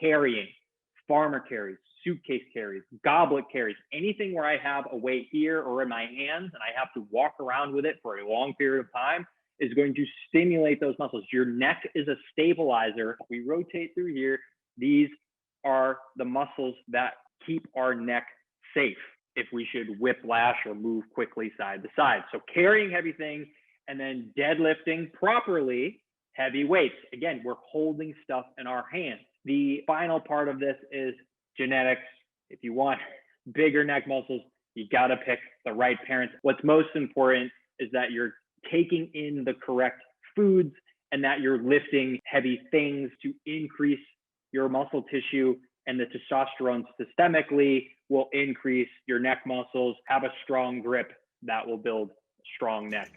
carrying, farmer carries, suitcase carries, goblet carries, anything where I have a weight here or in my hands and I have to walk around with it for a long period of time is going to stimulate those muscles. Your neck is a stabilizer. If we rotate through here, these are the muscles that keep our neck safe if we should whiplash or move quickly side to side. So carrying heavy things and then deadlifting properly heavy weights. Again, we're holding stuff in our hands. The final part of this is genetics. If you want bigger neck muscles, you got to pick the right parents. What's most important is that you're taking in the correct foods and that you're lifting heavy things to increase your muscle tissue, and the testosterone systemically will increase your neck muscles. Have a strong grip that will build a strong neck.